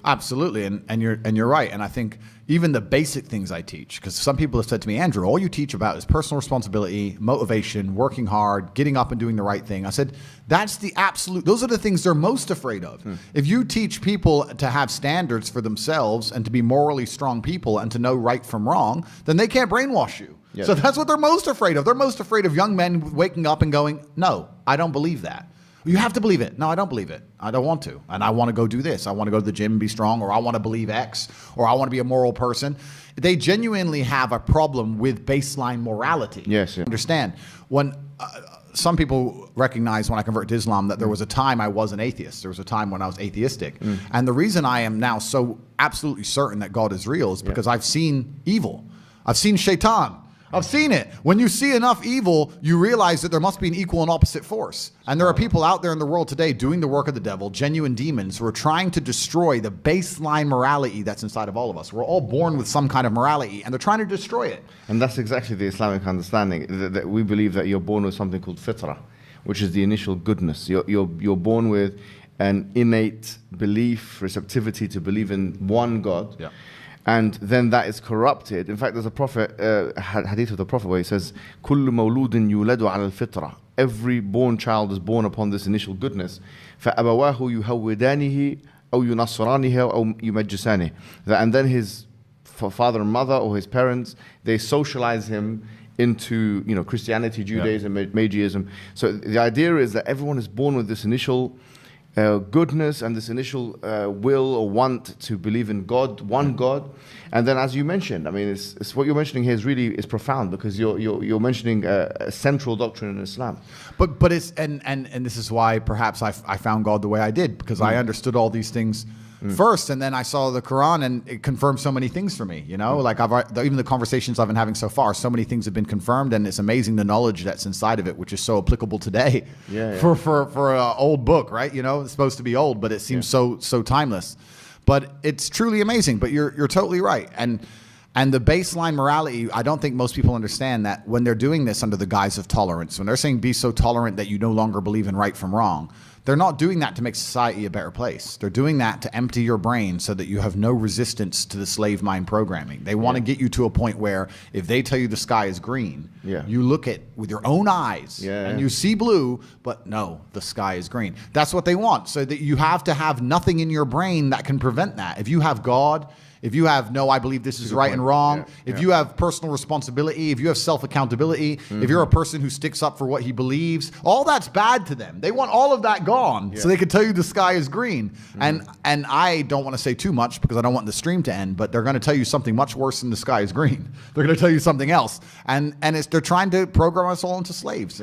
Absolutely, and you're right. And I think even the basic things I teach, because some people have said to me, Andrew, all you teach about is personal responsibility, motivation, working hard, getting up and doing the right thing. I said, that's the absolute, those are the things they're most afraid of. If you teach people to have standards for themselves and to be morally strong people and to know right from wrong, then they can't brainwash you. So that's what they're most afraid of. They're most afraid of young men waking up and going, no, I don't believe that. You have to believe it. No, I don't believe it. I don't want to. And I want to go do this. I want to go to the gym and be strong, or I want to believe X, or I want to be a moral person. They genuinely have a problem with baseline morality. Yes. Yeah. Understand? When some people recognize when I converted to Islam that there was a time I was an atheist. There was a time when I was atheistic. And the reason I am now so absolutely certain that God is real is because I've seen evil. I've seen shaitan. I've seen it. When you see enough evil, you realize that there must be an equal and opposite force. And there are people out there in the world today doing the work of the devil, genuine demons, who are trying to destroy the baseline morality that's inside of all of us. We're all born with some kind of morality, and they're trying to destroy it. And that's exactly the Islamic understanding, that we believe that you're born with something called fitrah, which is the initial goodness. You're born with an innate belief, receptivity to believe in one God. Yeah. And then that is corrupted. In fact, there's a prophet, hadith of the Prophet, where he says, كُلُّ مَوْلُودٍ يُولَدُ عَلَى الْفِطْرَةِ. Every born child is born upon this initial goodness. فَأَبَوَاهُ يُهَوِّدَانِهِ أَوْ يُنَصِّرَانِهِ أَوْ يُمَجِّسَانِهِ. And then his father and mother, or his parents, they socialize him into Christianity, Judaism, Magiism. So the idea is that everyone is born with this initial goodness and this initial will or want to believe in God, one God. And then, as you mentioned, I mean, it's what you're mentioning here is profound, because you're mentioning a central doctrine in Islam. But it's and this is why perhaps I found God the way I did, because I understood all these things first, and then I saw the Quran, and it confirmed so many things for me. Like even the conversations I've been having so far, so many things have been confirmed, and it's amazing the knowledge that's inside of it, which is so applicable today. For an old book, right? It's supposed to be old, but it seems so timeless. But it's truly amazing. But you're totally right, and the baseline morality, I don't think most people understand that when they're doing this under the guise of tolerance, when they're saying be so tolerant that you no longer believe in right from wrong, they're not doing that to make society a better place. They're doing that to empty your brain so that you have no resistance to the slave mind programming. They want to get you to a point where if they tell you the sky is green, you look at with your own eyes and you see blue, but no, the sky is green. That's what they want, so that you have to have nothing in your brain that can prevent that. If you have God, if you have, no, I believe this is right and wrong, if you have personal responsibility, if you have self-accountability, if you're a person who sticks up for what he believes, all that's bad to them. They want all of that gone so they can tell you the sky is green. And I don't want to say too much because I don't want the stream to end, but they're going to tell you something much worse than the sky is green. They're going to tell you something else. And they're trying to program us all into slaves.